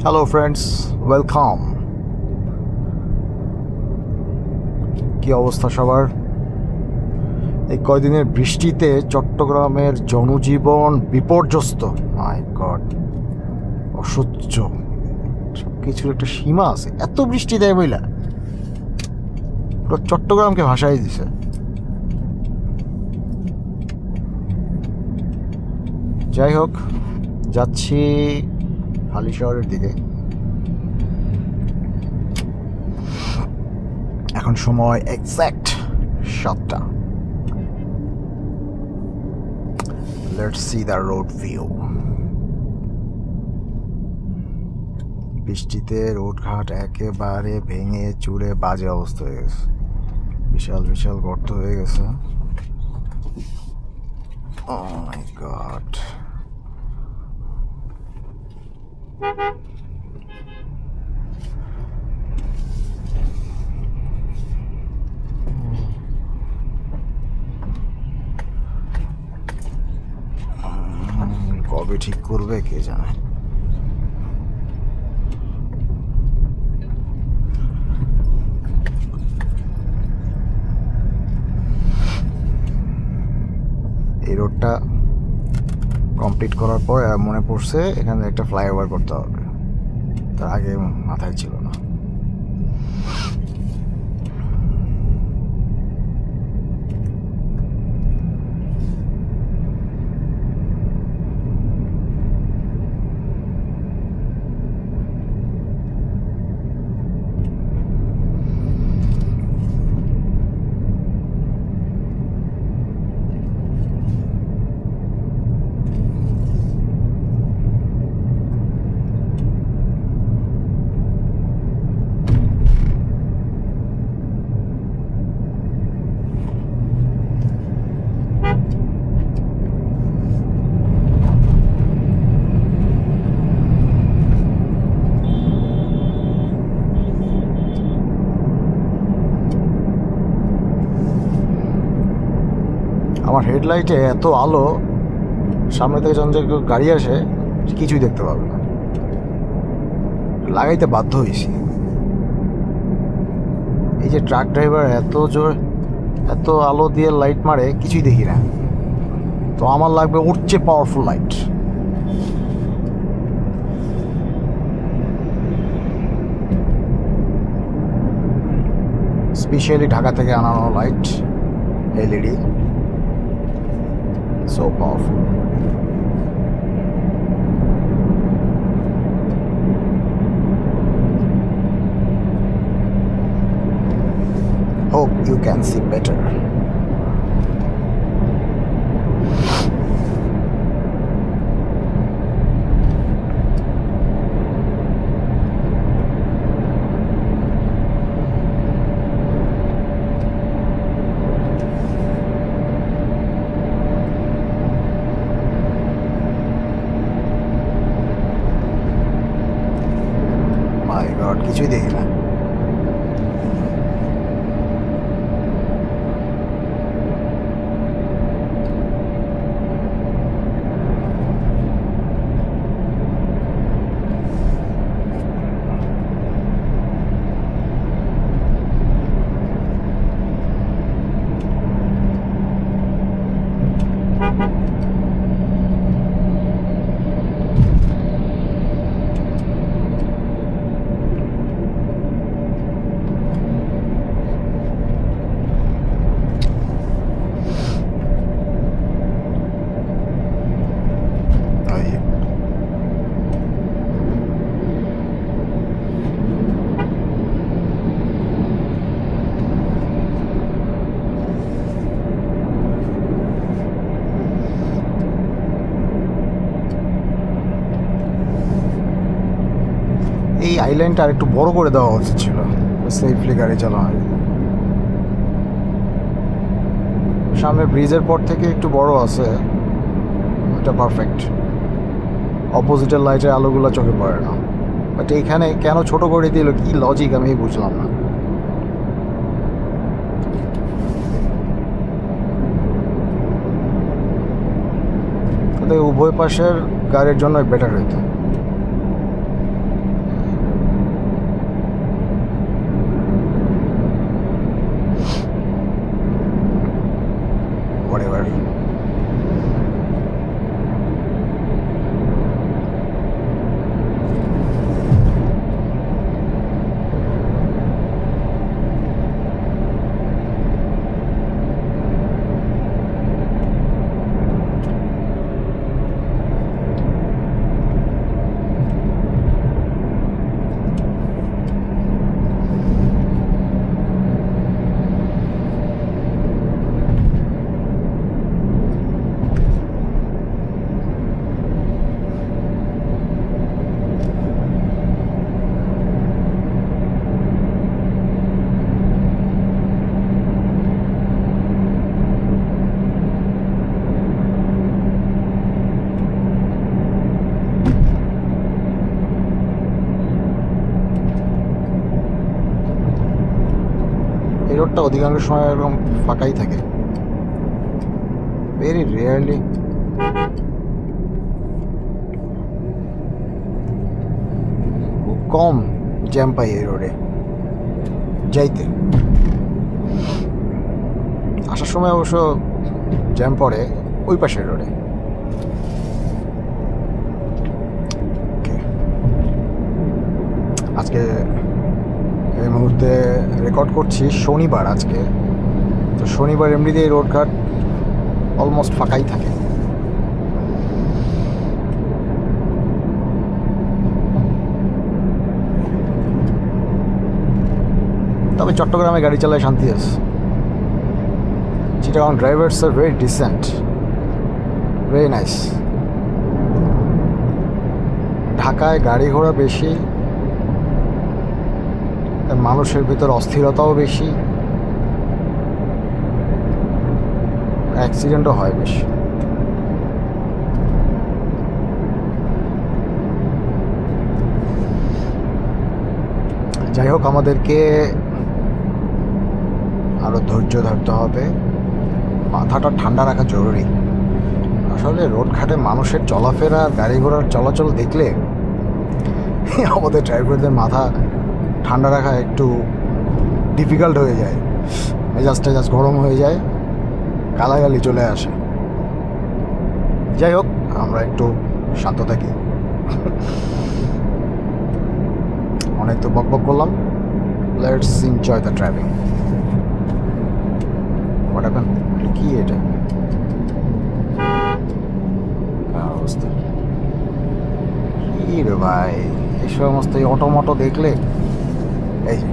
Hello friends, welcome. কি অবস্থা সবার? এই কয়দিনের বৃষ্টিতে চট্টগ্রামের জনজীবন বিপর্যস্ত। মাই গড, অসহ্য। সব কিছুর একটা সীমা আছে। এত বৃষ্টি দেয় বইলা পুরো চট্টগ্রামকে ভাসাই দিছে। যাই হোক, যাচ্ছি হালি শহরের দিকে। এখন সময় এক্স্যাক্ট 7টা। Let's see the road view. বৃষ্টিতে রোডঘাট একেবারে ভেঙে চুরে বাজে অবস্থা হয়ে গেছে। বিশাল বিশাল গর্ত হয়ে গেছে। Oh my god. কবে ঠিক করবে কে জানে। এই রোডটা কমপ্লিট করার পর মনে পড়ছে এখানে একটা ফ্লাইওভার করতে হবে, তার আগে মাথায় ছিল না। আমার হেডলাইটে এত আলো, সামনে থেকে যখন কেউ গাড়ি আসে কিছুই দেখতে পাবে না। লাগাইতে বাধ্য হয়েছি। এই যে ট্রাক ড্রাইভার এত আলো দিয়ে লাইট মারে, কিছুই দেখি না। তো আমার লাগবে ওর চেয়ে পাওয়ারফুল লাইট। স্পেশালি ঢাকা থেকে আনানো light, LED, so powerful. Hope you can see better. My God, কিছুই দেখি না। এই আইল্যান্ডটা আর একটু বড় করে দেওয়া উচিত ছিল, সেফলি গাড়ি চালানো। সামনে ব্রিজের পর থেকে একটু বড় আছে, এটা পারফেক্ট। অপোজিটের লাইটের আলোগুলো চোখে পড়ে না, বাট এইখানে কেন ছোট করে দিল, কি লজিক আমি বুঝলাম না। উভয় পাশের গাড়ির জন্য বেটার হইতো। হোয়াটএভার। এই রোডটা অধিকাংশ সময় এরকম ফাঁকাই থাকে, ভেরি রেয়ারলি খুব কম জ্যাম পাই এই রোডে যাইতে। আসার সময় অবশ্য জ্যাম পড়ে ওই পাশের রোডে। আজকে এই মুহূর্তে রেকর্ড করছি শনিবার আজকে, তো শনিবার এমনিতে এই রোডঘাট অলমোস্ট ফাঁকাই থাকে। তবে চট্টগ্রামে গাড়ি চালায় শান্তি আছে। Chittagong drivers are very decent, very nice. ঢাকায় গাড়ি ঘোড়া বেশি, মানুষের ভিতর অস্থিরতাও বেশি, অ্যাক্সিডেন্টও হয় বেশি। যাই হোক, আমাদেরকে আরও ধৈর্য ধরতে হবে, মাথাটা ঠান্ডা রাখা জরুরি। আসলে রোডঘাটে মানুষের চলাফেরা, গাড়ি ঘোড়ার চলাচল দেখলে আমাদের ড্রাইভারদের মাথা ঠান্ডা রাখা একটু ডিফিকাল্ট হয়ে যায়, মেজাজ গরম হয়ে যায়, গালাগালি চলে আসে। যাই হোক, আমরা একটু শান্ত থাকি। অনেক তো বকবক করলাম, let's enjoy the driving. What happen? কি এটা অবস্থা? কি রে ভাই, এই সমস্ত অটো দেখলে, এই যে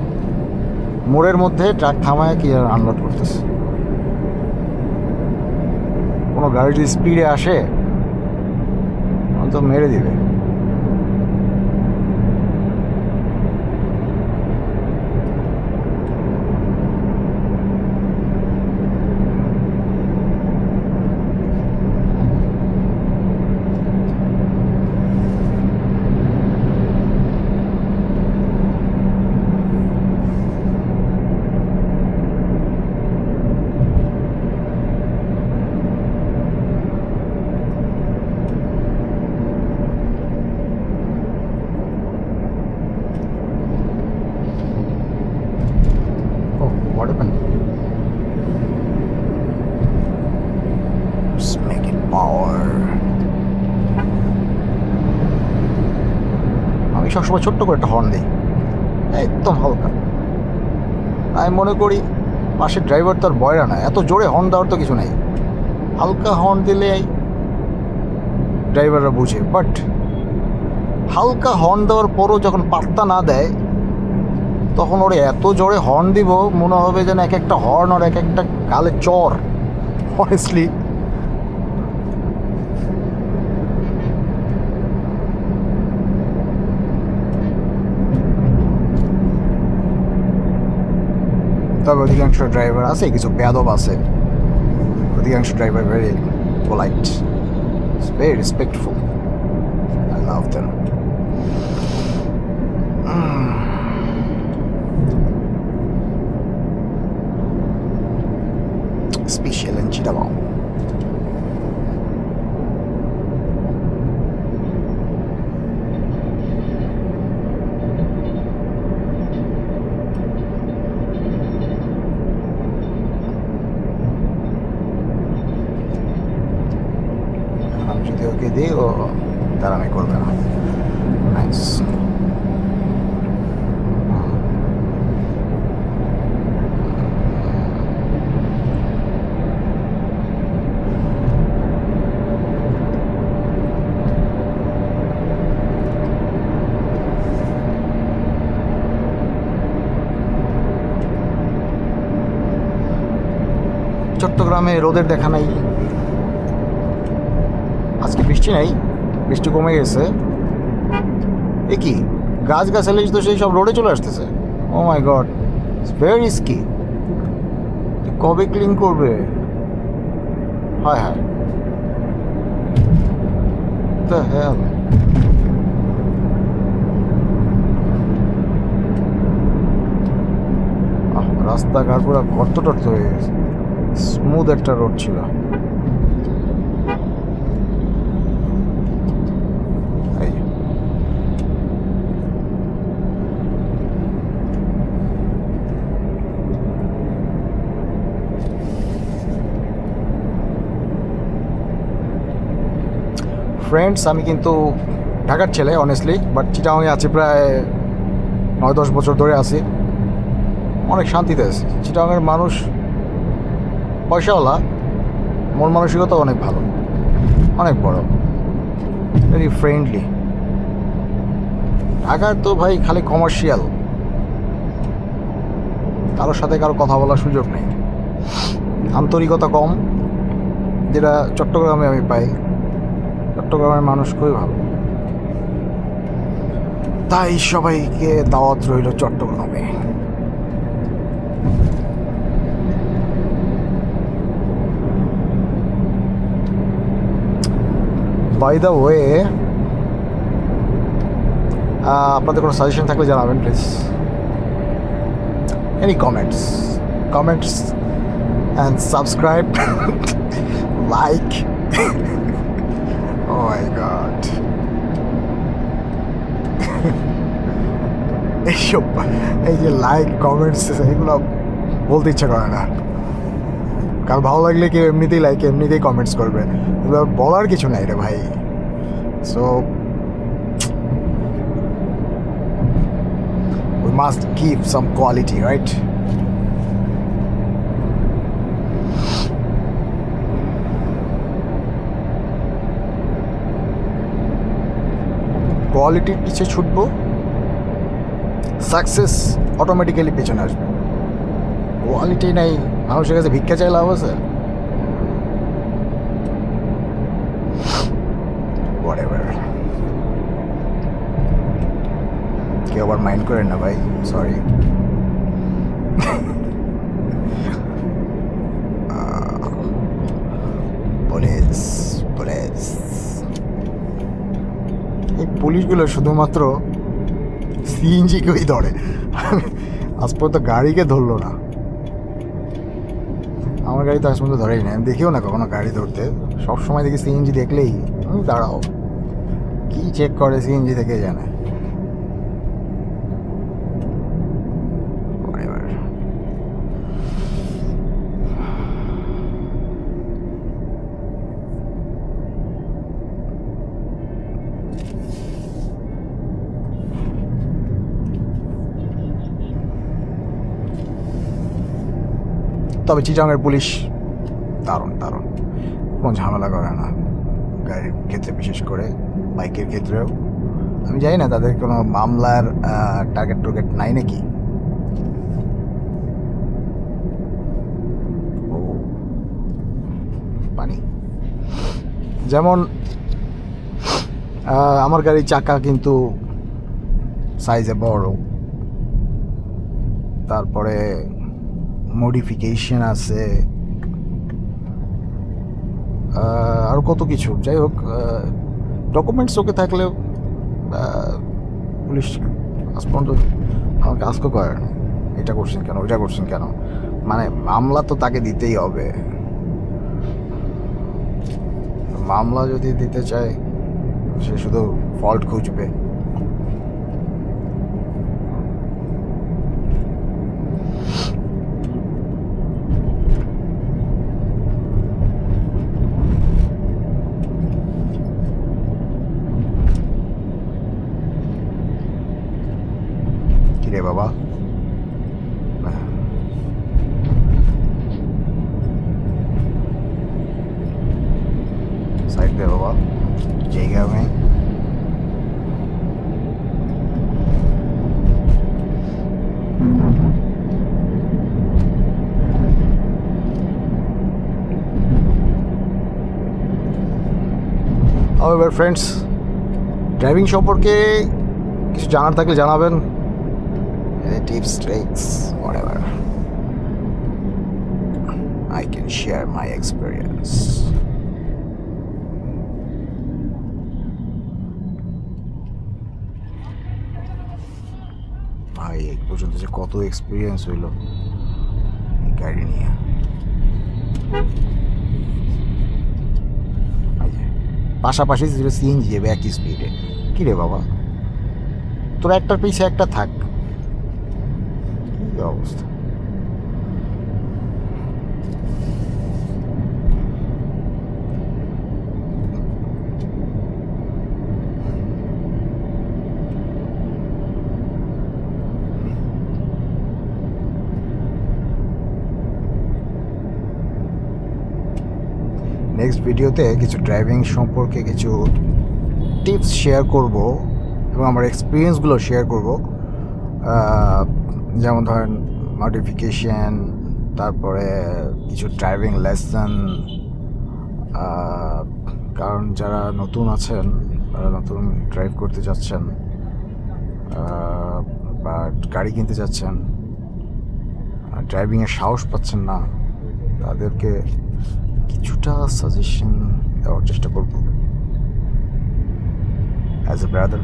মোড়ের মধ্যে ট্রাক থামায় কি আনলোড করতেছে। কোনো গাড়ি যদি স্পিডে আসে তো মেরে দিবে। What happened? Just make it power. আমি সবসময় ছোট্ট করে একটা হর্ন দিই, একদম হালকা। আমি মনে করি পাশের ড্রাইভার তো আর বয়রা না, এত জোরে হর্ন দেওয়ার তো কিছু নেই, হালকা হর্ন দিলে ড্রাইভাররা বুঝে। বাট হালকা হর্ন দেওয়ার পরও যখন পাত্তা না দেয়, তখন ওরা এত জোরে হর্ন দিব মনে হবে যেন এক একটা হর্ন আর এক একটা গালে চর। অনেস্টলি তবে অধিকাংশ ড্রাইভার আছে, কিছু বেয়াদব আছে, অধিকাংশ driver very polite, very respectful, I love them. Special in Chittagong. পাগলামি করবে না। নাইস। চট্টগ্রামে রোদের দেখা নাই, আজকে বৃষ্টি নাই, বৃষ্টি কমে গেছে। এ কি গাছ গাছালি তো সেই সব রোডে চলে আসতেছে। ও my god, it's very risky. কবে ক্লিন করবে? হায় হায়, দ্য হেল। রাস্তাঘাট পুরো গর্ত টর্ত হয়ে গেছে। স্মুথ একটা রোড ছিল। ফ্রেন্ডস, আমি কিন্তু ঢাকার ছেলে অনেস্টলি, বাট চিটাগাংয়ে আছি প্রায় 9-10 বছর ধরে আছি। অনেক শান্তিতে আছি। চিটাগাংয়ের মানুষ পয়সাওয়ালা, মন মানসিকতা অনেক ভালো, অনেক বড়, ভেরি ফ্রেন্ডলি। ঢাকার তো ভাই খালি কমার্শিয়াল, কারোর সাথে কারো কথা বলার সুযোগ নেই, আন্তরিকতা কম, যেটা চট্টগ্রামে আমি পাই। চট্টগ্রামের মানুষ খুবই ভালো, তাই সবাইকে দাওয়াত রইল চট্টগ্রামে। বাই দ্য ওয়ে, আপনাদের কোনো সাজেশন থাকলে জানাবেন please. Any comments and subscribe, like. Oh my god, এইসব এই যে লাইক কমেন্টস এগুলো বলতে ইচ্ছা করে না, কার ভালো লাগলে কেউ এমনিতেই লাইক এমনিতেই কমেন্টস করবে, এগুলো বলার কিছু নাই রে ভাই। So we must give some quality, right? কোয়ালিটির পিছে ছুটবো, সাকসেস অটোমেটিক্যালি পেছনে আসবে। কোয়ালিটি নাই, মানুষের কাছে ভিক্ষা চাই লাভ আছে? হোয়াটএভার। কেউ আবার মাইন্ড করেন না ভাই, সরি। পুলিশ পুলিশ, এই পুলিশগুলো শুধুমাত্র সিএনজিকেই ধরে, আজ পর্যন্ত গাড়িকে ধরলো না। আমার গাড়ি তো আজ পর্যন্ত ধরেই না, আমি দেখিও না কখনো গাড়ি ধরতে। সবসময় দেখি সিএনজি দেখলেই দাঁড়াও, কি চেক করে সিএনজি থেকে জানে। তবে চিটাগাংয়ের পুলিশ দারুণ দারুণ, কোনো ঝামেলা করে না গাড়ির ক্ষেত্রে, বিশেষ করে বাইকের ক্ষেত্রেও। আমি জানি না তাদের কোনো মামলার টার্গেট নাই নাকি। ও পানি, যেমন আমার গাড়ির চাকা কিন্তু সাইজে বড়, তারপরে মডিফিকেশন আছে, আর কত কিছু। যাই হোক, ডকুমেন্টস ওকে থাকলেও পুলিশ আজ পর্যন্ত আমাকে আজকে করে না, এটা করছেন কেন, ওইটা করছেন কেন। মানে মামলা তো তাকে দিতেই হবে, মামলা যদি দিতে চায় সে শুধু ফল্ট খুঁজবে। কি রে বাবা, সাইড দে বাবা, জায়গা নেই। However, friends, ড্রাইভিং সম্পর্কে কিছু জানার থাকলে জানাবেন, tips tricks whatever. I can share my experience. ভাই এই পর্যন্ত যে কত এক্সপিরিয়েন্স হইলো এই গাড়ি নিয়ে। পাশাপাশি ছিল সিএনজি যাবে একই স্পিডে। কী রে বাবা, তোর একটার পিছে একটা থাক, কী অবস্থা। নেক্সট ভিডিওতে কিছু ড্রাইভিং সম্পর্কে কিছু টিপস শেয়ার করব এবং আমার এক্সপিরিয়েন্সগুলো শেয়ার করব, যেমন ধরেন মডিফিকেশন, তারপরে কিছু ড্রাইভিং লেসন। কারণ যারা নতুন আছেন, যারা নতুন ড্রাইভ করতে যাচ্ছেন বা গাড়ি কিনতে যাচ্ছেন, ড্রাইভিংয়ের সাহস পাচ্ছেন না, তাদেরকে কিছুটা সাজেশন দেওয়ার চেষ্টা করব অ্যাজ এ ব্রাদার।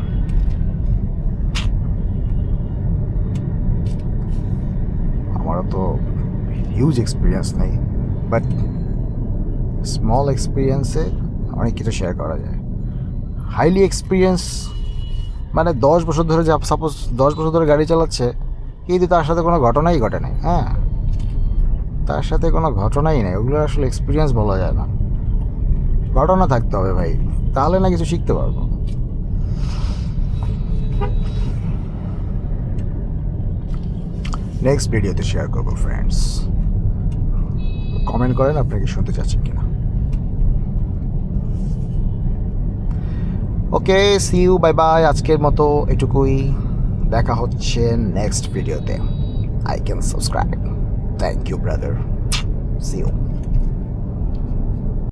আমারও তো হিউজ এক্সপিরিয়েন্স নেই, বাট স্মল এক্সপিরিয়েন্সে অনেক কিছু শেয়ার করা যায়। হাইলি এক্সপিরিয়েন্স মানে 10 বছর ধরে, যা সাপোজ 10 বছর ধরে গাড়ি চালাচ্ছে, কিন্তু তার সাথে কোনো ঘটনাই ঘটে নাই। হ্যাঁ, তার সাথে কোনো ঘটনাই নেই, ওগুলো আসলে এক্সপিরিয়েন্স বলা যায় না। ঘটনা থাকতে হবে ভাই, তাহলে না কিছু শিখতে পারবো। নেক্সট ভিডিওতে শেয়ার করবো ফ্রেন্ডস। কমেন্ট করেন আপনারা কি শুনতে চাচ্ছেন কিনা। ওকে, সি ইউ, বাই বাই। আজকের মতো এটুকুই, দেখা হচ্ছে নেক্সট ভিডিওতে। I can subscribe. Thank you, brother. See you.